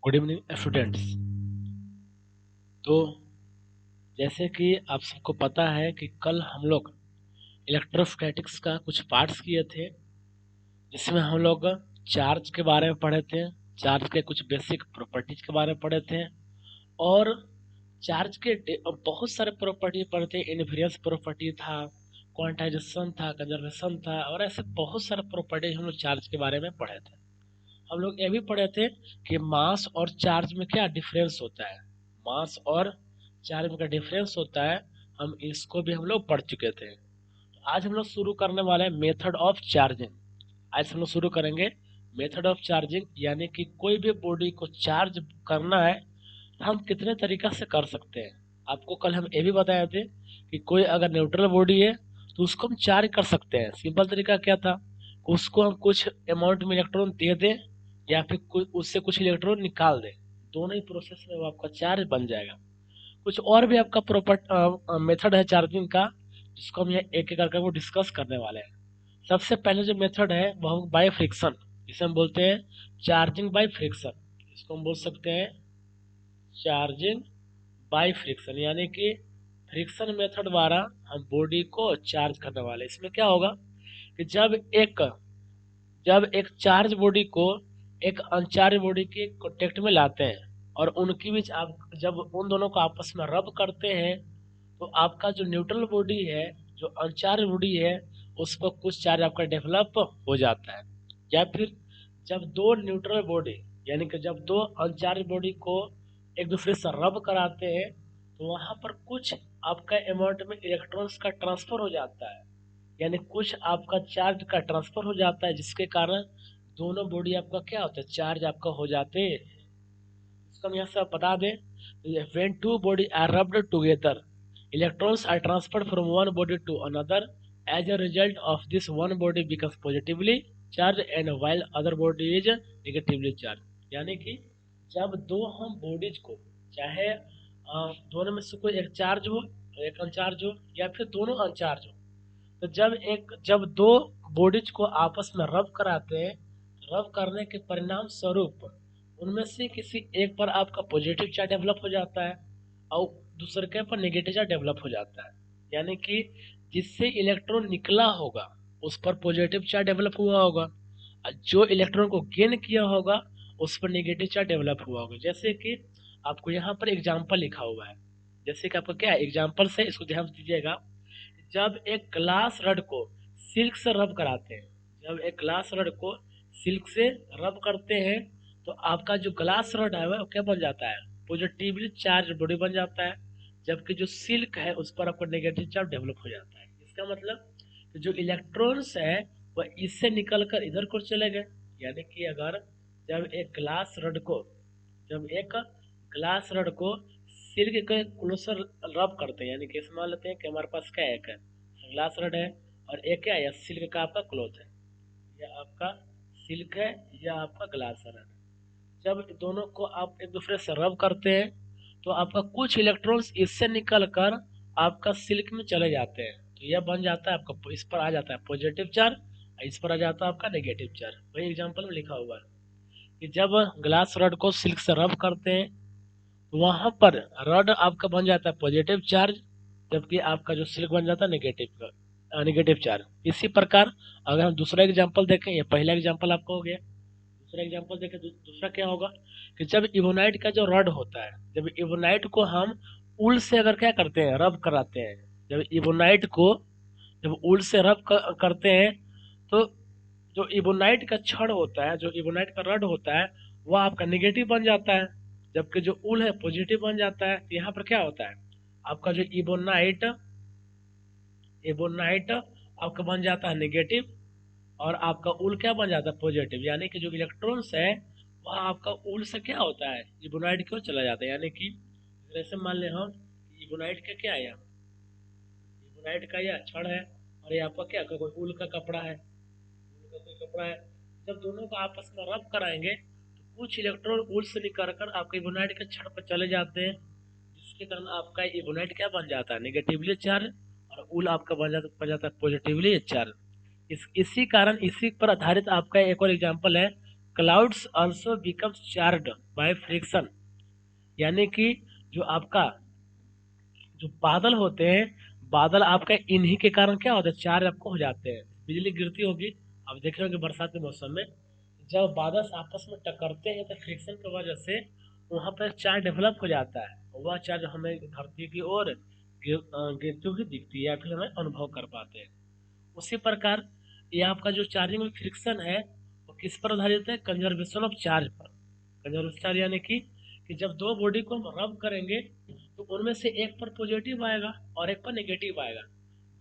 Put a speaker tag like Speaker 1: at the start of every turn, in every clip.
Speaker 1: Good evening students. तो जैसे कि आप सबको पता है कि कल हम लोग इलेक्ट्रोस्टैटिक्स का कुछ पार्ट्स किए थे, जिसमें हम लोग चार्ज के बारे में पढ़े थे, चार्ज के कुछ बेसिक प्रॉपर्टीज के बारे में पढ़े थे, और चार्ज के बहुत सारे प्रॉपर्टी पढ़े थे। इनवेरियंस प्रॉपर्टी था, क्वांटाइजेशन था, कंजर्वेशन था, और ऐसे बहुत सारे प्रॉपर्टी हम लोग चार्ज के बारे में पढ़े थे। हम लोग ये भी पढ़े थे कि मास और चार्ज में क्या डिफरेंस होता है, मास और चार्ज में क्या डिफरेंस होता है, हम इसको भी हम लोग पढ़ चुके थे। तो आज हम लोग शुरू करने वाले हैं मेथड ऑफ चार्जिंग। आज हम लोग शुरू करेंगे मेथड ऑफ चार्जिंग, यानी कि कोई भी बॉडी को चार्ज करना है तो हम कितने तरीका से कर सकते हैं। आपको कल हम ये भी बताए थे कि कोई अगर न्यूट्रल बॉडी है तो उसको हम चार्ज कर सकते हैं। सिंपल तरीका क्या था, उसको हम कुछ अमाउंट में इलेक्ट्रॉन दे दें या फिर उससे कुछ इलेक्ट्रॉन निकाल दें, दोनों ही प्रोसेस में वो आपका चार्ज बन जाएगा। कुछ और भी आपका प्रॉपर मेथड है चार्जिंग का, जिसको हम यहाँ एक एक करके वो डिस्कस करने वाले हैं। सबसे पहले जो मेथड है वह बाय फ्रिक्शन, जिसे हम बोलते हैं चार्जिंग बाय फ्रिक्शन। इसको हम बोल सकते हैं चार्जिंग बाय फ्रिक्शन, यानी कि फ्रिक्शन मेथड द्वारा हम बॉडी को चार्ज करने वाले। इसमें क्या होगा कि जब एक चार्ज बॉडी को एक अनचार्ज बॉडी के कांटेक्ट में लाते हैं और उनके बीच आप जब उन दोनों को आपस में रब करते हैं, तो आपका जो न्यूट्रल बॉडी है, जो अनचार्ज बॉडी है, उस पर कुछ चार्ज आपका डेवलप हो जाता है। या फिर जब दो न्यूट्रल बॉडी, यानी कि जब दो अनचार्ज बॉडी को एक दूसरे से रब कराते हैं, तो वहाँ पर कुछ आपका अमाउंट में इलेक्ट्रॉन्स का ट्रांसफर हो जाता है, यानी कुछ आपका चार्ज का ट्रांसफर हो जाता है, जिसके कारण दोनों बॉडी आपका क्या होता है, चार्ज आपका हो जाते हैं। इसको हम यहाँ से बता दें, when two body are rubbed together, electrons are transferred from one body to another, as a result of this one body becomes positively charge and while other body is negatively charge. यानी कि जब दो हम bodies को, चाहे दोनों में से कोई एक चार्ज हो, एक अनचार्ज हो, या फिर दोनों अनचार्ज हो, तो जब दो बॉडीज को आपस में रब कराते हैं, रब करने के परिणाम स्वरूप उनमें से किसी एक पर आपका पॉजिटिव चार्ज डेवलप हो जाता है और दूसरे के पर नेगेटिव चार्ज डेवलप हो जाता है। यानी कि जिससे इलेक्ट्रॉन निकला होगा उस पर पॉजिटिव चार्ज डेवलप हुआ होगा, और जो इलेक्ट्रॉन को गेन किया होगा उस पर नेगेटिव चार्ज डेवलप हुआ होगा। जैसे कि आपको यहाँ पर एग्जाम्पल लिखा हुआ है, जैसे कि आपको क्या है एग्जाम्पल से, इसको ध्यान दीजिएगा। जब एक ग्लास रड को सिल्क से रब कराते हैं, जब एक ग्लास रड को सिल्क से रब करते हैं, तो आपका जो ग्लास रड है वह क्या बन जाता है, पॉजिटिवली चार्ज बॉडी बन जाता है, जबकि जो सिल्क है उस पर आपका नेगेटिव चार्ज डेवलप हो जाता है। इसका मतलब कि जो इलेक्ट्रॉन्स है वह इससे निकल कर इधर को चले गए। यानी कि अगर जब एक ग्लास रड को जब एक ग्लास रड को सिल्क के क्लोजर रब करते हैं, यानी कि मान लेते हैं कि हमारे पास क्या एक है ग्लास रड है और एक क्या है सिल्क का आपका क्लोथ है, या आपका सिल्क है या आपका ग्लास रड है। जब दोनों को आप एक दूसरे से रब करते हैं तो आपका कुछ इलेक्ट्रॉन्स इससे निकल कर आपका सिल्क में चले जाते हैं, तो यह बन जाता है आपका, इस पर आ जाता है पॉजिटिव चार्ज, इस पर आ जाता है आपका नेगेटिव चार्ज। वही एग्जाम्पल में लिखा हुआ है कि जब ग्लास रड को सिल्क से रब करते हैं तो वहां पर रड आपका बन जाता है पॉजिटिव चार्ज, जबकि आपका जो सिल्क बन जाता है नेगेटिव चार्ज। इसी प्रकार अगर हम दूसरा एग्जांपल देखें, ये पहला एग्जांपल आपका हो गया, दूसरा एग्जांपल देखें, दूसरा क्या होगा कि जब इबोनाइट का जो रड होता है, जब इबोनाइट को हम उल से अगर क्या करते हैं रब कराते हैं, जब इबोनाइट को जब उल से रब करते हैं, तो जो इबोनाइट का छड़ होता है, जो इबोनाइट का रड होता है, वह आपका नेगेटिव बन जाता है, जबकि जो उल है पॉजिटिव बन जाता है। यहाँ पर क्या होता है, आपका जो इबोनाइट इबोनाइट आपका बन जाता है नेगेटिव, और आपका उल क्या बन जाता है पॉजिटिव। यानी कि जो इलेक्ट्रॉन्स है वह आपका उल से क्या होता है इबोनाइट क्यों चला जाता है। यानी कि जैसे मान लें हम इबोनाइट का क्या है, इबोनाइट का यह छड़ है और ये आपका क्या कोई उल का कपड़ा है, कोई कपड़ा है। जब दोनों को आपस में रब कराएंगे तो कुछ इलेक्ट्रॉन उल से निकल कर आपके इबोनाइट के छड़ पर चले जाते हैं, जिसके कारण आपका इबोनाइट क्या बन जाता है नेगेटिवली चार्ज, और उल आपका बन जाता है पॉजिटिवली चार्ज। इसी कारण इसी पर आधारित आपका एक और एग्जांपल है clouds also becomes charged by friction, यानी कि जो आपका जो बादल होते हैं, बादल आपका इन्हीं के कारण क्या होता है, चार्ज आपको हो जाते हैं। बिजली गिरती होगी, आप देख रहे होंगे बरसात के मौसम में जब बादल आपस में टकरते हैं तो फ्रिक्शन की वजह से वहां पर चार्ज डेवलप हो जाता है, वह चार्ज हमें धरती की ओर गिरती हुई दिखती है या फिर हमें अनुभव कर पाते हैं। उसी प्रकार ये आपका जो चार्जिंग में फ्रिक्शन है वो किस पर आधारित है, कंजर्वेशन ऑफ चार्ज पर। कंजर्वेशन चार्ज यानी कि जब दो बॉडी को हम रब करेंगे तो उनमें से एक पर पॉजिटिव आएगा और एक पर नेगेटिव आएगा।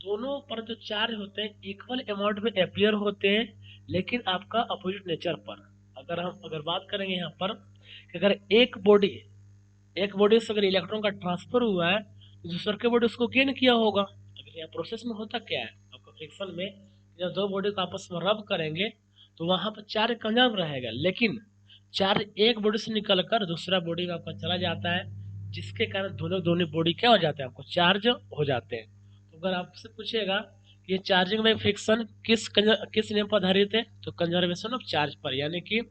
Speaker 1: दोनों पर जो चार्ज होते हैं इक्वल अमाउंट में अपियर होते हैं, लेकिन आपका अपोजिट नेचर पर। अगर बात करेंगे यहाँ पर कि अगर एक बॉडी से अगर इलेक्ट्रॉन का ट्रांसफर हुआ है तो दूसरे के बॉडी उसको गेन किया होगा। अगर यहाँ प्रोसेस में होता क्या है आपका फ्रिक्शन में, जब दो बॉडी को आपस में रब करेंगे तो वहां पर चार्ज कंजर्व रहेगा, लेकिन चार्ज एक बॉडी से निकलकर दूसरा बॉडी में आपका चला जाता है, जिसके कारण दोनों दोनों बॉडी क्या हो जाते हैं, आपको चार्ज हो जाते हैं। तो अगर आपसे पूछेगा कि ये चार्जिंग में फ्रिक्शन किस नियम पर आधारित है, तो कंजर्वेशन ऑफ चार्ज पर, यानी कि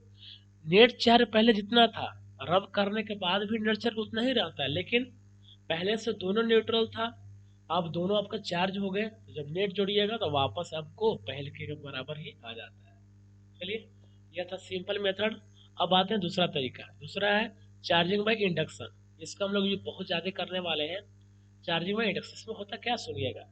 Speaker 1: नेट चार्ज पहले जितना था रब करने के बाद भी नेट चार्ज उतना ही रहता है, लेकिन पहले से दोनों न्यूट्रल था, अब दोनों आपका चार्ज हो गए, तो जब नेट जोड़िएगा तो वापस आपको पहले के बराबर ही आ जाता है। चलिए, यह था सिंपल मेथड। अब आते हैं दूसरा तरीका। दूसरा है चार्जिंग बाय इंडक्शन। इसका हम लोग ये बहुत ज़्यादा करने वाले हैं। चार्जिंग बाय इंडक्शन इसमें होता क्या, सुनिएगा।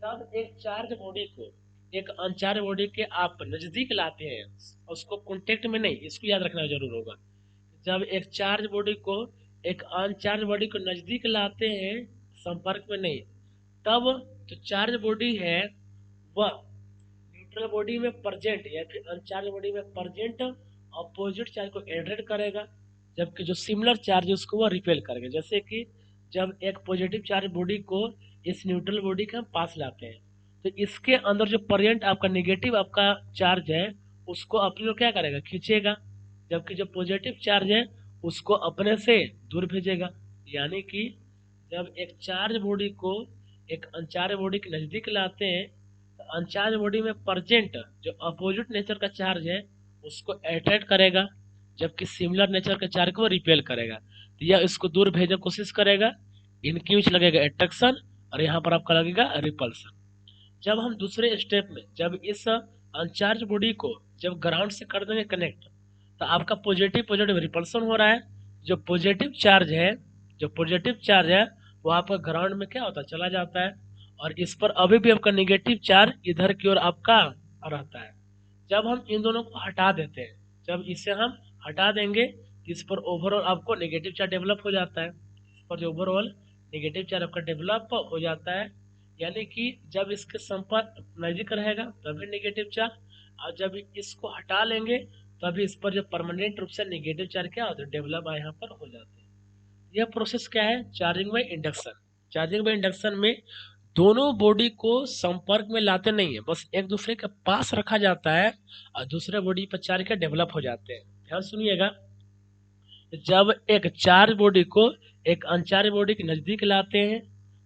Speaker 1: जब एक चार्ज बॉडी को एक अनचार्ज बॉडी के आप नजदीक लाते हैं, उसको कॉन्टेक्ट में नहीं, इसको याद रखना जरूर होगा। जब एक चार्ज बॉडी को एक अनचार्ज बॉडी को नजदीक लाते हैं, संपर्क में नहीं, तब जो चार्ज बॉडी है वह न्यूट्रल बॉडी में प्रेजेंट या फिर अनचार्ज बॉडी में प्रेजेंट अपोजिट चार्ज को एट्रैक्ट करेगा, जबकि जो सिमिलर चार्ज है उसको वह रिपेल करेगा। जैसे कि जब एक पॉजिटिव चार्ज बॉडी को इस न्यूट्रल बॉडी के हम पास लाते हैं तो इसके अंदर जो प्रेजेंट आपका नेगेटिव आपका चार्ज है उसको अपनी ओर क्या करेगा, खींचेगा, जबकि जो पॉजिटिव चार्ज है उसको अपने से दूर भेजेगा। यानी कि जब एक चार्ज बॉडी को एक अनचार्ज बॉडी के नजदीक लाते हैं तो अनचार्ज बॉडी में प्रेजेंट जो अपोजिट नेचर का चार्ज है उसको अट्रैक्ट करेगा, जबकि सिमिलर नेचर के चार्ज को रिपेल करेगा, तो यह इसको दूर भेजने की कोशिश करेगा। इनके बीच लगेगा अट्रैक्शन और यहाँ पर आपका लगेगा रिपल्सन। जब हम दूसरे स्टेप में जब इस अनचार्ज बॉडी को जब ग्राउंड से कर देंगे कनेक्ट, तो आपका पॉजिटिव पॉजिटिव रिपल्सन हो रहा है। जो पॉजिटिव चार्ज है जो पॉजिटिव चार्ज है वो आपका ग्राउंड में क्या होता है, चला जाता है, और इस पर अभी भी आपका नेगेटिव चार्ज इधर की ओर आपका रहता है। जब हम इन दोनों को हटा देते हैं, जब इसे हम हटा देंगे तो इस पर ओवरऑल आपको नेगेटिव चार्ज डेवलप हो जाता है। इस पर जो ओवरऑल नेगेटिव चार्ज आपका डेवलप हो जाता है, यानी कि जब इसके संपर्क नजदीक रहेगा तभी नेगेटिव चार्ज, और जब इसको हटा लेंगे तभी इस पर जो परमानेंट रूप से नेगेटिव चार्ज क्या होता है, डेवलप यहाँ पर हो जाते हैं। यह प्रोसेस क्या है, charging by induction. Charging by induction में दोनों बॉडी को संपर्क में लाते नहीं है, बस एक दूसरे के पास रखा जाता है और दूसरे बॉडी पर चार्ज का डेवलप हो जाते हैं। ध्यान सुनिएगा, जब एक चार्ज बॉडी को एक अनचार्ज बॉडी के नजदीक लाते हैं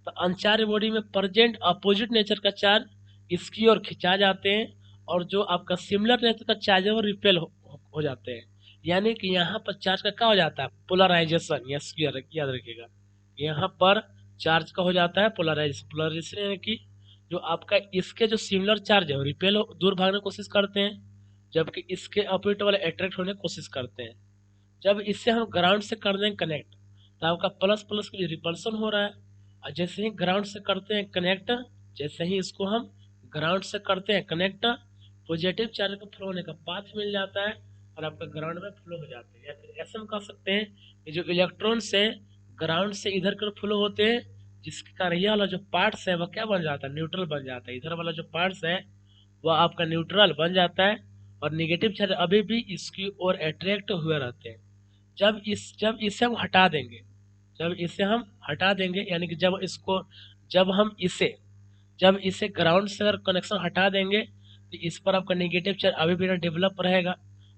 Speaker 1: तो अनचार्ज बॉडी में प्रेजेंट अपोजिट नेचर का चार्ज इसकी ओर खिंचा जाते हैं, और जो आपका सिमिलर नेचर का चार्ज है वो रिपेल हो जाते हैं। यानी कि यहाँ पर चार्ज का क्या हो जाता है, पोलराइजेशन। याद रखिएगा, यहाँ पर चार्ज का हो जाता है पोलराइजेशन। पोलराइजेशन यानी कि जो आपका इसके जो सिमिलर चार्ज है वो रिपेल दूर भागने की कोशिश करते हैं, जबकि इसके अपोजिट वाले अट्रैक्ट होने की कोशिश करते हैं। जब इससे हम ग्राउंड से कर दें कनेक्ट तो आपका प्लस प्लस की रिपल्सन हो रहा है, और जैसे ही ग्राउंड से करते हैं कनेक्ट, जैसे ही इसको हम ग्राउंड से करते हैं कनेक्ट, पॉजिटिव चार्ज का फ्लो होने का पाथ मिल जाता है और आपका ग्राउंड में फ्लो हो जाते हैं। या फिर ऐसे हम कह सकते हैं कि जो इलेक्ट्रॉन से ग्राउंड से इधर कर फ्लो होते हैं, जिसके कारण यह वाला जो पार्ट्स है वह क्या बन जाता है, न्यूट्रल बन जाता है। इधर वाला जो पार्ट्स है वह आपका न्यूट्रल बन जाता है और निगेटिव चार्ज अभी भी इसकी ओर अट्रैक्ट हुए रहते हैं। जब इसे हम हटा देंगे, यानी कि जब इसे ग्राउंड से अगर कनेक्शन हटा देंगे तो इस पर आपका नेगेटिव चार्ज अभी भी डेवलप रहेगा,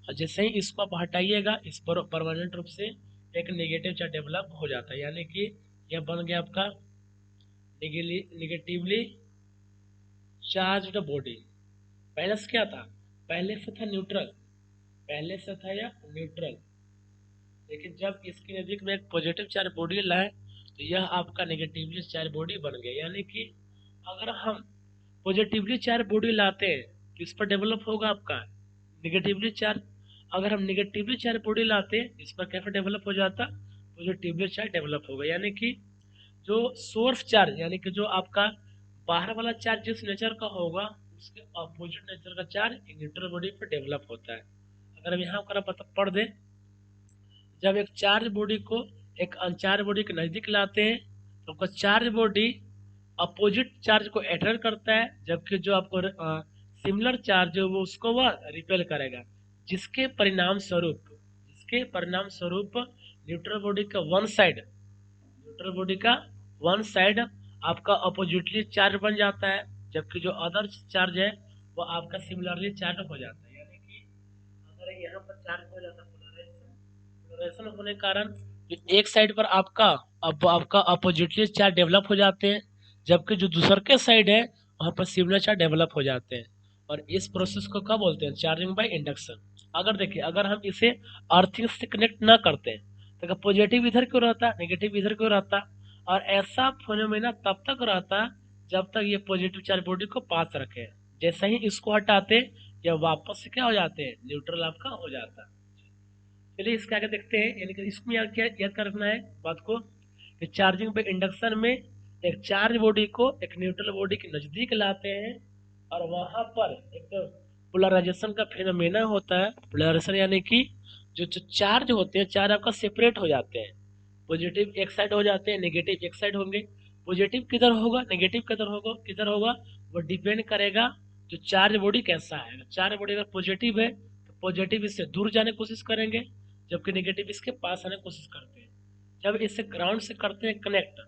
Speaker 1: और जैसे ही इसको आप हटाइएगा इस पर परमानेंट रूप से एक नेगेटिव चार्ज डेवलप हो जाता है। यानी कि यह बन गया आपका नेगेटिवली चार्ज्ड बॉडी। पहले से क्या था, पहले से था न्यूट्रल, पहले से था या न्यूट्रल, लेकिन जब इसके नज़दीक में एक पॉजिटिव चार्ज बॉडी लाए तो यह आपका नेगेटिवली चार्ज बॉडी बन गया। यानी कि अगर हम पॉजिटिवली चार्ज बॉडी लाते हैं तो इस पर डेवलप होगा आपका नेगेटिवली चार्ज। अगर हम नेगेटिवली चार्ज बॉडी लाते हैं इस पर कैसे डेवलप हो जाता, पॉजिटिवली चार्ज डेवलप होगा। यानी कि जो सोर्स चार्ज यानी कि जो आपका बाहर वाला चार्ज जिस नेचर का होगा उसके अपोजिट नेचर का चार्ज न्यूट्रल बॉडी पर डेवलप होता है। अगर हम यहाँ पर पढ़ दें, जब एक चार्ज बॉडी को एक अनचार्ज बॉडी के नजदीक लाते हैं तो आपका चार्ज बॉडी अपोजिट चार्ज को अट्रैक्ट करता है, जबकि जो आपको सिमिलर चार्ज है वो उसको वह रिपेल करेगा, जिसके परिणाम स्वरूप न्यूट्रल बॉडी का वन साइड आपका अपोजिटली चार्ज बन जाता है, जबकि जो अदर चार्ज है वो आपका सिमिलरली चार्ज हो जाता है। यानी कि अगर यहाँ पर चार्ज हो जाता है पोलराइजेशन होने के कारण जो एक साइड पर आपका अपोजिटली चार्ज डेवलप हो जाते हैं, जबकि जो दूसर के साइड है वहाँ पर सिमिलर चार्ज डेवलप हो जाते हैं। और इस प्रोसेस को क्या बोलते हैं, चार्जिंग बाय इंडक्शन। अगर देखिए अगर हम इसे अर्थिंग से कनेक्ट ना करते हैं तो पॉजिटिव इधर क्यों रहता, नेगेटिव इधर क्यों रहता, और ऐसा फिनोमेना तब तक रहता जब तक ये पॉजिटिव चार्ज बॉडी को पास रखे। जैसे ही इसको हटाते या वापस से क्या हो जाते हैं, न्यूट्रल आपका हो जाता है। चलिए इसके आगे देखते हैं, यानी कि इसमें याद करना है बात को कि चार्जिंग पे इंडक्शन में एक चार्ज बॉडी को एक न्यूट्रल बॉडी के नजदीक लाते हैं और वहां पर एक पोलराइजेशन का फिनोमेना होता है। पोलराइजेशन यानी कि जो चार्ज होते हैं चार्ज आपका सेपरेट हो जाते हैं, पॉजिटिव एक साइड हो जाते हैं, नेगेटिव एक साइड होंगे। पॉजिटिव किधर होगा, नेगेटिव किधर होगा वो डिपेंड करेगा जो चार्ज बॉडी कैसा है। चार्ज बॉडी अगर पॉजिटिव है तो पॉजिटिव इससे दूर जाने की कोशिश करेंगे, जबकि नेगेटिव इसके पास आने की कोशिश करते हैं। जब इसे ग्राउंड से करते हैं कनेक्ट,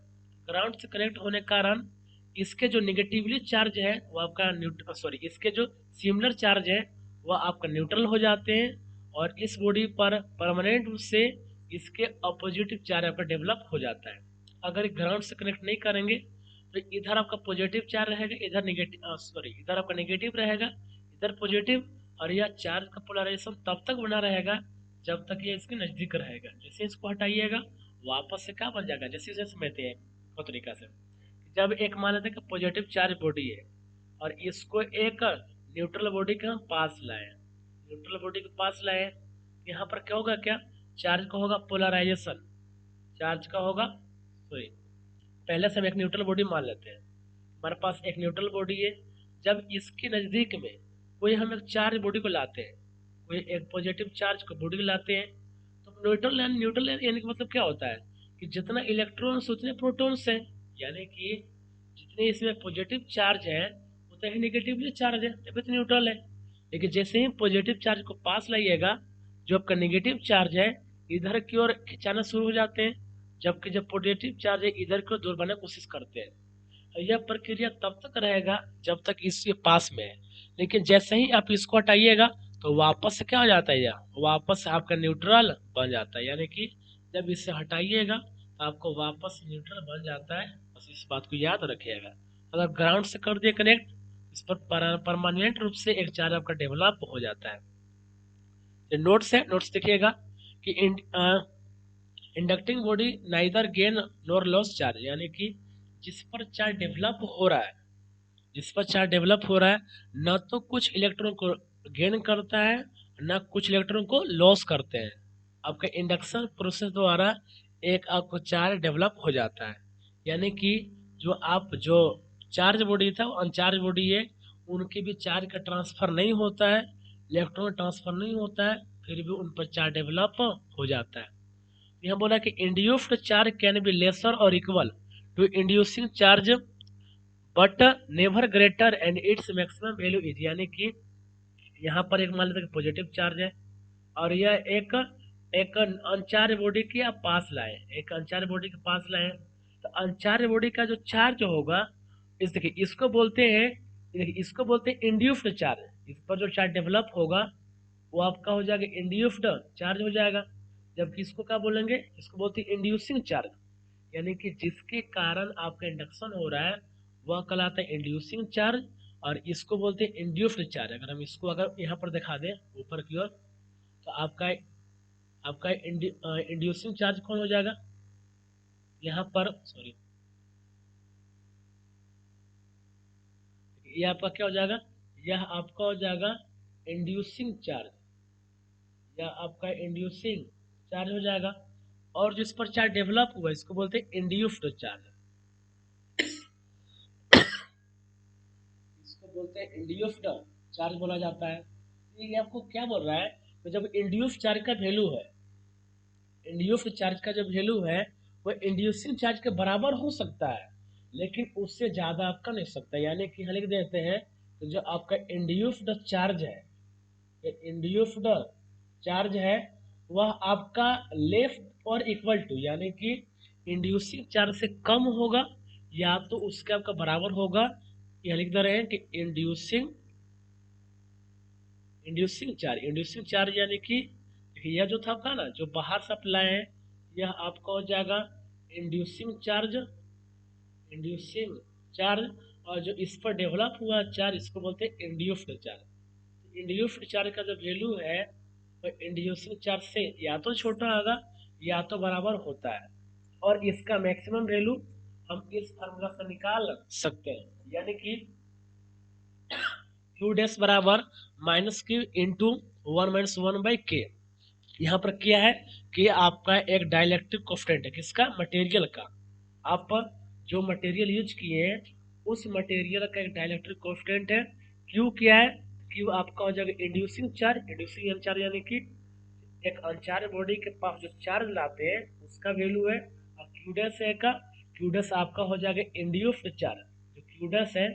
Speaker 1: ग्राउंड से कनेक्ट होने के कारण इसके जो नेगेटिवली चार्ज है वो आपका इसके जो सिमिलर चार्ज है वह आपका न्यूट्रल हो जाते हैं और इस बॉडी पर परमानेंट रूप से इसके अपोजिटिव चार्ज आपका डेवलप हो जाता है। अगर ग्राउंड से कनेक्ट नहीं करेंगे तो इधर आपका पॉजिटिव चार्ज रहेगा, इधर आपका नेगेटिव रहेगा, इधर पॉजिटिव, और यह चार्ज का पोलराइजेशन तब तक बना रहेगा जब तक ये इसके नजदीक रहेगा। जैसे इसको हटाइएगा वापस से क्या बन जाएगा, जैसे समझते हैं इस तरीका से। जब एक मान लेते हैं कि पॉजिटिव चार्ज बॉडी है और इसको एक न्यूट्रल बॉडी के पास लाए, यहाँ पर क्या होगा, क्या चार्ज का होगा पोलराइजेशन, चार्ज का होगा पहले से हम एक न्यूट्रल बॉडी मान लेते हैं, हमारे पास एक न्यूट्रल बॉडी है। जब इसके नजदीक में कोई हम एक चार्ज बॉडी को लाते हैं, कोई एक पॉजिटिव चार्ज को बॉडी लाते हैं, तो न्यूट्रल यानी कि मतलब क्या होता है कि जितना इलेक्ट्रॉन्स उतने प्रोटॉन्स हैं, यानी कि जितने इसमें पॉजिटिव चार्ज है उतने ही नेगेटिवली चार्ज है, तभी तो न्यूट्रल है। लेकिन जैसे ही पॉजिटिव चार्ज को पास लाइएगा जो आपका नेगेटिव चार्ज है इधर की ओर खिंचाना शुरू हो जाते हैं, जबकि जब पॉजिटिव चार्ज है इधर की ओर दूर बनाने की कोशिश करते हैं। यह प्रक्रिया तब तक रहेगा जब तक इसके पास में है, लेकिन जैसे ही आप इसको हटाइएगा तो वापस से क्या हो जाता है, यह वापस से आपका न्यूट्रल बन जाता है। यानी कि जब इसे हटाइएगा तो आपको वापस न्यूट्रल बन जाता है। बस इस बात को याद रखिएगा। अगर ग्राउंड से कर दिए कनेक्ट इस पर परमानेंट रूप से एक चार्ज आपका डेवलप हो जाता है। नोट्स देखिएगा कि inducting body neither gain nor loss charge, यानी कि जिस पर चार्ज डेवलप हो रहा है न तो कुछ इलेक्ट्रॉन को गेन करता है न कुछ इलेक्ट्रॉन को लॉस करते हैं। आपका इंडक्शन प्रोसेस द्वारा एक आपको चार्ज डेवलप हो जाता है। यानी कि जो चार्ज बॉडी था वो अनचार्ज बॉडी है, उनके भी चार्ज का ट्रांसफर नहीं होता है, इलेक्ट्रॉन ट्रांसफर नहीं होता है, फिर भी उन पर चार्ज डेवलप हो जाता है। यहाँ बोला कि induced charge can be lesser और equal to inducing charge but never greater and its maximum value is, यानी कि यहाँ पर एक मान लेते हैं पॉजिटिव चार्ज है और यह एक अनचार्ज बॉडी के आप पास लाए, एक अनचार्ज बॉडी के पास लाए, तो अनचार्ज बॉडी का जो चार्ज होगा देखिए इसको बोलते हैं इंड्यूस्ड चार्ज। इस पर जो चार्ज डेवलप होगा वो आपका हो जाएगा इंड्यूस्ड चार्ज हो जाएगा, जबकि इसको क्या बोलेंगे, इसको बोलते हैं इंड्यूसिंग चार्ज। यानी कि जिसके कारण आपका इंडक्शन हो रहा है वह कहलाता है इंड्यूसिंग चार्ज और इसको बोलते हैं इंड्यूस्ड चार्ज। अगर हम इसको अगर यहाँ पर दिखा दें ऊपर की ओर आपका आपका इंड्यूसिंग चार्ज कौन हो जाएगा यहाँ पर, सॉरी, यह आपका क्या हो जाएगा, यह आपका हो जाएगा इंड्यूसिंग चार्ज, यह आपका इंड्यूसिंग चार्ज हो जाएगा। और जिस पर चार्ज डेवलप हुआ इसको बोलते हैं इंड्यूस्ड चार्ज, इसको बोलते हैं इंड्यूस्ड चार्ज बोला जाता है। ये आपको क्या बोल रहा है, तो जब इंड्यूस्ड चार्ज का वैल्यू है, इंड्यूस्ड चार्ज का जो वैल्यू है वो इंड्यूसिंग चार्ज के बराबर हो सकता है, लेकिन उससे ज़्यादा आपका नहीं सकता। यानी कि हम लिख देते हैं तो जो आपका इंड्यूस्ड चार्ज है, इंड्यूस्ड चार्ज है वह आपका लेस और इक्वल टू, यानी कि इंड्यूसिंग चार्ज से कम होगा या तो उसके आपका बराबर होगा। यह लिख दे रहे हैं कि इंड्यूसिंग चार्ज यानी कि यह जो था आपका ना जो बाहर से आप लाए हैं यह आपका हो जाएगा इंड्यूसिंग चार्ज, और जो इस पर डेवलप हुआ चार्ज इसको बोलते हैं इंड्यूस्ड चार्ज। इंड्यूस्ड चार्ज का जो वैल्यू है वो इंड्यूसिंग चार्ज से या तो छोटा होगा या तो बराबर होता है, और इसका मैक्सिमम वैल्यू हम इस फार्मूला से निकाल सकते हैं, यानी कि क्यू डैश बराबर माइनस क्यू इंटू 1 - 1/k। यहाँ पर क्या है कि आपका एक डाइलेक्ट्रिक कांस्टेंट है, किसका, मटेरियल का। आप जो मटेरियल यूज किए हैं उस मटेरियल का एक डाइलेक्ट्रिक कांस्टेंट है। क्यू क्या है, क्यू आपका हो जाएगा इंड्यूसिंग चार्ज यानी कि एक अनचार्ज बॉडी के पास जो चार्ज लाते हैं उसका वैल्यू है। और क्यू डैश है का, क्यू डैश आपका हो जाएगा इंड्यूस्ड चार्ज, जो क्यू डैश है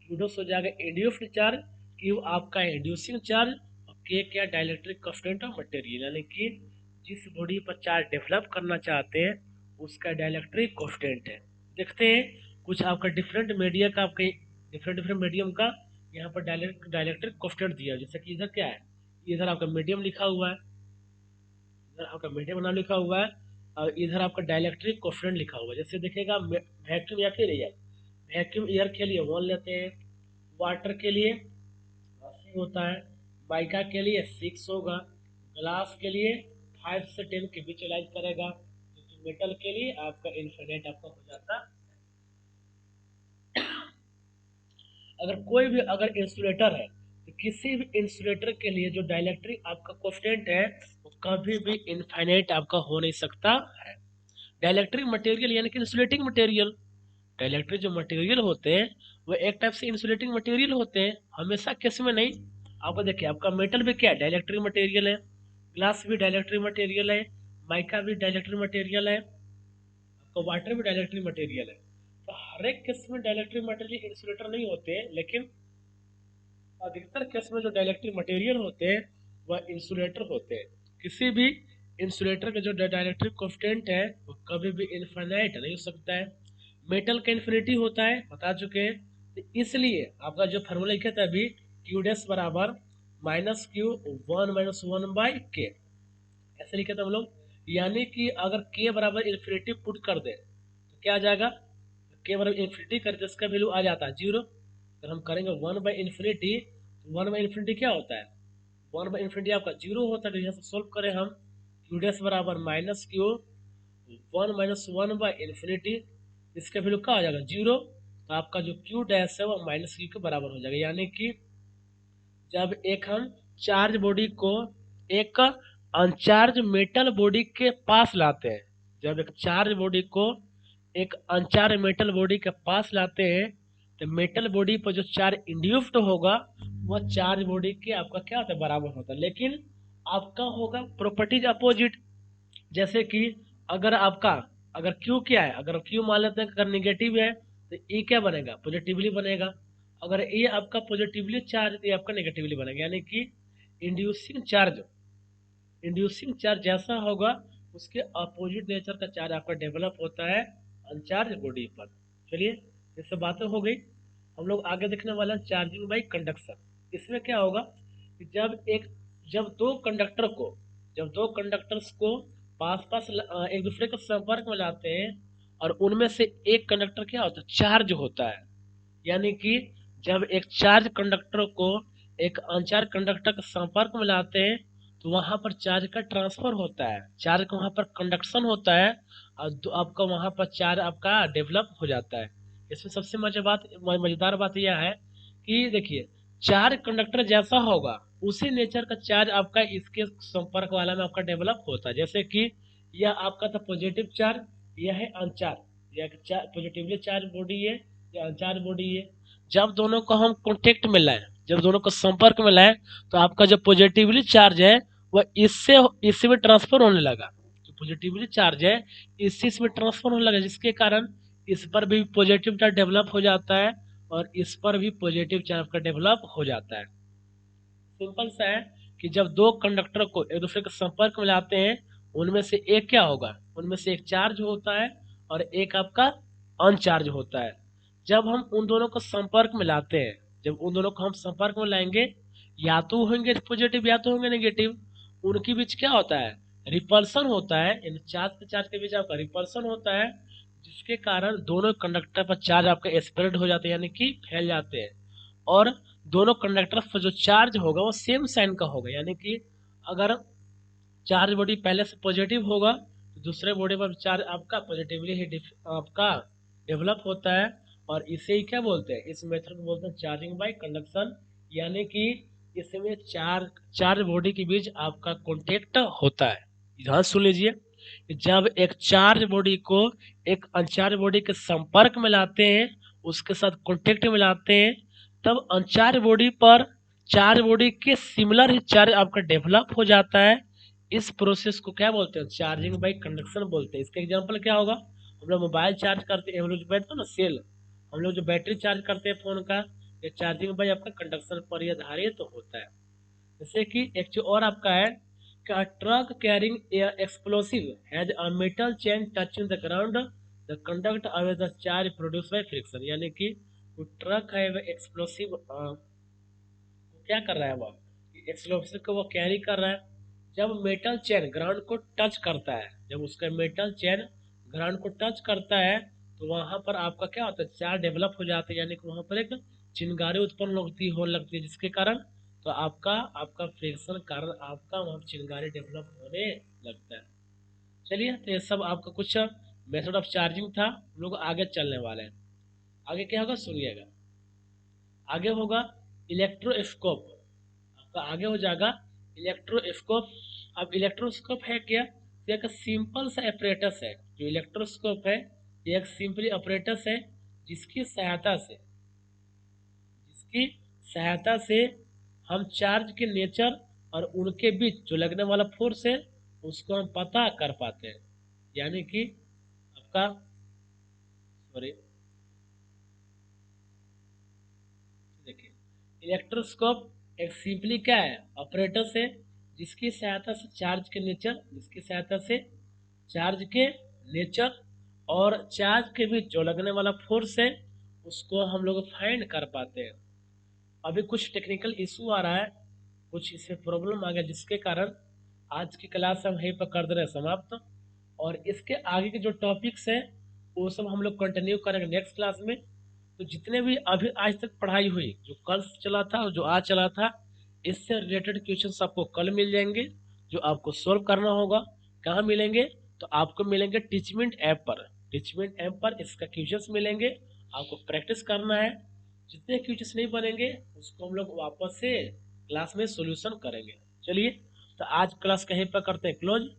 Speaker 1: क्यूडोस हो जाएगा इंड्यूस्ड चार्ज, क्यू आपका इंड्यूसिंग चार्ज, और के क्या डाइलेक्ट्रिक कांस्टेंट ऑफ मटेरियल, यानी कि जिस बॉडी पर चार्ज डेवलप करना चाहते हैं उसका डाइलेक्ट्रिक कांस्टेंट है। देखते हैं कुछ आपका डिफरेंट मीडिया का, आपके डिफरेंट मीडियम का यहाँ पर डाइलेक्ट्रिक कांस्टेंट दिया है। जैसे कि इधर क्या है, इधर आपका मीडियम लिखा हुआ है, इधर आपका मीडियम नाम लिखा हुआ है, और इधर आपका डाइलेक्ट्रिक कांस्टेंट लिखा हुआ है। जैसे देखिएगा वैक्यूम या फिर एयर, वैक्यूम एयर के लिए 1 लेते हैं, वाटर के लिए 80 होता है, माइका के लिए 6 होगा, ग्लास के लिए 5 से 10 के बीच यूटिलाइज करेगा, मेटल के लिए आपका इन्फिनिट आपका हो जाता। अगर कोई भी अगर इंसुलेटर है तो किसी भी इंसुलेटर के लिए जो डाइलेक्ट्रिक आपका कांस्टेंट है वो कभी भी इनफाइनाइट आपका हो नहीं सकता है। डाइलेक्ट्रिक मटेरियल यानी कि इंसुलेटिंग मटेरियल, डाइलेक्ट्रिक जो मटेरियल होते हैं वो एक टाइप से इंसुलेटिंग मटेरियल होते हैं, हमेशा केस में नहीं। आपको देखिए आपका मेटल भी क्या है, डाइलेक्ट्रिक मटेरियल है, ग्लास भी डाइलेक्ट्रिक मटेरियल है, माइका भी डाइलेक्ट्रिक मटेरियल है, आपका वाटर भी डाइलेक्ट्रिक मटेरियल है। तो हर एक केस में डाइलेक्ट्रिक मटेरियल इंसुलेटर नहीं होते हैं, लेकिन अधिकतर केस में जो डाइलेक्ट्रिक मटेरियल होते हैं वह इंसुलेटर होते हैं। किसी भी इंसुलेटर का जो डाइलेक्ट्रिक कांस्टेंट है वो कभी भी इनफाइनाइट नहीं हो सकता है। मेटल का इन्फिनिटी होता है, बता चुके हैं। तो इसलिए आपका जो फार्मूला लिखा था अभी, क्यू डैश बराबर माइनस क्यू 1 - 1/k, ऐसे लिखे थे हम लोग। यानी कि अगर के बराबर इन्फिनिटी पुट कर दे तो क्या आ जाएगा, के बराबर इन्फिनिटी कर दे इसका वैल्यू आ जाता है 0। अगर हम करेंगे 1/इन्फिनिटी, तो 1/इन्फिनिटी क्या होता है, 1/इन्फिनिटी आपका 0 होता है। तो यहाँ से सोल्व करें हम, क्यू डैश बराबर माइनस क्यू 1 - 1/इन्फिनिटी, इसका वैल्यू क्या हो जाएगा 0। तो आपका जो क्यू डैश है वो माइनस क्यू के बराबर हो जाएगा। यानी कि जब एक हम चार्ज बॉडी को एक अनचार्ज मेटल बॉडी के पास लाते हैं, जब एक चार्ज बॉडी को एक अनचार्ज मेटल बॉडी के पास लाते हैं तो मेटल बॉडी पर जो चार्ज इंड्यूस्ड होगा वह चार्ज बॉडी के आपका क्या होता है, बराबर होता है। लेकिन आपका होगा प्रॉपर्टीज अपोजिट। जैसे कि अगर आपका अगर क्यू क्या है, अगर क्यू मान लेते हैं अगर निगेटिव है तो ई क्या बनेगा, पॉजिटिवली बनेगा। अगर ये आपका पॉजिटिवली चार्ज तो ये आपका नेगेटिवली बनेगा। यानी कि इंड्यूसिंग चार्ज जैसा होगा उसके अपोजिट नेचर का चार्ज आपका डेवलप होता है अनचार्ज बॉडी पर। चलिए ये सब बातें हो गई, हम लोग आगे देखने वाला चार्जिंग बाई कंडक्शन। इसमें क्या होगा कि जब दो कंडक्टर्स को पास पास एक दूसरे के संपर्क में लाते हैं और उनमें से एक कंडक्टर क्या होता है, चार्ज होता है। यानी कि जब एक चार्ज कंडक्टर को एक अनचार्ज कंडक्टर के संपर्क में लाते हैं तो वहां पर चार्ज का ट्रांसफर होता है, चार्ज का वहां पर कंडक्शन होता है, और आपका वहां पर चार्ज आपका डेवलप हो जाता है। इसमें सबसे मजेदार बात यह है कि देखिए, चार्ज कंडक्टर जैसा होगा उसी नेचर का चार्ज आपका इसके संपर्क वाला में आपका डेवलप होता है। जैसे कि यह आपका था पॉजिटिव चार्ज, यह है अनचार्ज, यह पॉजिटिवली चार्ज बॉडी है, यह अनचार्ज बॉडी है। जब दोनों को हम कॉन्टेक्ट में लाए, जब दोनों को संपर्क में लाए, तो आपका जो पॉजिटिवली चार्ज है वह इससे में ट्रांसफर होने लगा। जो पॉजिटिवली चार्ज है इससे इसमें ट्रांसफर होने लगा, जिसके कारण इस पर भी पॉजिटिव चार्ज डेवलप हो जाता है और इस पर भी पॉजिटिव चार्ज का डेवलप हो जाता है। सिंपल सा है कि जब दो कंडक्टर को एक दूसरे के संपर्क में लाते हैं, उनमें से एक क्या होगा, उनमें से एक चार्ज होता है और एक आपका अनचार्ज होता है। जब हम उन दोनों को संपर्क में लाते हैं, जब उन दोनों को हम संपर्क में लाएंगे, या तो होंगे पॉजिटिव या तो होंगे नेगेटिव, उनके बीच क्या होता है, रिपल्सन होता है। इन चार्ज के बीच आपका रिपल्सन होता है, जिसके कारण दोनों कंडक्टर पर चार्ज आपका स्प्रेड हो जाते हैं, यानी कि फैल जाते हैं। और दोनों कंडक्टर पर जो चार्ज होगा वो सेम साइन का होगा, यानी कि अगर चार्ज बॉडी पहले से पॉजिटिव होगा तो दूसरे बॉडी पर चार्ज आपका पॉजिटिवली ही आपका डेवलप होता है। और इसे ही क्या बोलते हैं, इस मेथड को बोलते हैं चार्जिंग बाय कंडक्शन, यानी कि इसमें चार्ज बॉडी के बीच आपका कॉन्टेक्ट होता है। ध्यान सुन लीजिए, जब एक चार्ज बॉडी को एक अनचार्ज बॉडी के संपर्क में लाते हैं, उसके साथ कॉन्टेक्ट में लाते हैं, तब अनचार्ज बॉडी पर चार्ज बॉडी के सिमिलर ही चार्ज आपका डेवलप हो जाता है। इस प्रोसेस को क्या बोलते हैं, चार्जिंग बाय कंडक्शन बोलते हैं। इसका एग्जांपल क्या होगा, हम लोग मोबाइल चार्ज करते हैं, हम लोग जो बैठते हैं ना सेल, हम लोग जो बैटरी चार्ज करते हैं फोन का, ये चार्जिंग बाय आपका कंडक्शन पर ही आधारित तो होता है। जैसे कि एक जो और आपका है, truck carrying explosive has a metal chain touching the ground, the conduct away the charge produce by friction, यानी कि वो ट्रक है वह एक्सप्लोसिव क्या कर रहा है, वह एक्सप्लोसिव को वो कैरी कर रहा है। जब मेटल चेन ग्राउंड को टच करता है, जब उसका मेटल चेन ग्राउंड को टच करता है, तो वहां पर आपका क्या होता है, चार्ज डेवलप हो जाता है, यानी कि वहां पर एक चिंगारी उत्पन्न हो लगती है, जिसके कारण तो आपका आपका फ्रिक्शन कारण आपका वहां चिंगारी डेवलप होने लगता है। चलिए, तो ये सब आपका कुछ मेथड ऑफ चार्जिंग था। हम लोग आगे चलने वाले हैं। आगे क्या होगा सुनिएगा, आगे होगा इलेक्ट्रोस्कोप। आपका आगे हो जाएगा इलेक्ट्रोस्कोप। अब इलेक्ट्रोस्कोप है क्या, ये एक सिंपल सा ऑपरेटस है। जो इलेक्ट्रोस्कोप है ये एक सिंपली ऑपरेटस है, जिसकी सहायता से हम चार्ज के नेचर और उनके बीच जो लगने वाला फोर्स है उसको हम पता कर पाते हैं। यानी कि आपका सॉरी देखिए, इलेक्ट्रोस्कोप एक सिंपली क्या है, ऑपरेटर से जिसकी सहायता से चार्ज के नेचर और चार्ज के बीच जो लगने वाला फोर्स है उसको हम लोग फाइंड कर पाते हैं। अभी कुछ टेक्निकल इशू आ रहा है, कुछ इसमें प्रॉब्लम आ गया, जिसके कारण आज की क्लास हम यहीं पर कर दे रहे हैं समाप्त। और इसके आगे के जो टॉपिक्स हैं वो सब हम लोग कंटिन्यू करेंगे नेक्स्ट क्लास में। तो जितने भी अभी आज तक पढ़ाई हुई, जो कल चला था और जो आज चला था, इससे रिलेटेड क्वेश्चंस आपको कल मिल जाएंगे, जो आपको सोल्व करना होगा। कहाँ मिलेंगे, तो आपको मिलेंगे टीचमेंट ऐप पर। टीचमेंट ऐप पर इसका क्वेश्चंस मिलेंगे, आपको प्रैक्टिस करना है। जितने क्वेश्चंस नहीं बनेंगे उसको हम लोग वापस से क्लास में सोल्यूशन करेंगे। चलिए, तो आज क्लास कहीं पर करते हैं क्लोज,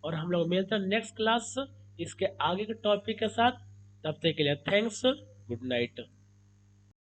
Speaker 1: और हम लोग मिलते हैं नेक्स्ट क्लास इसके आगे के टॉपिक के साथ। तब तक के लिए थैंक्स, गुड नाइट।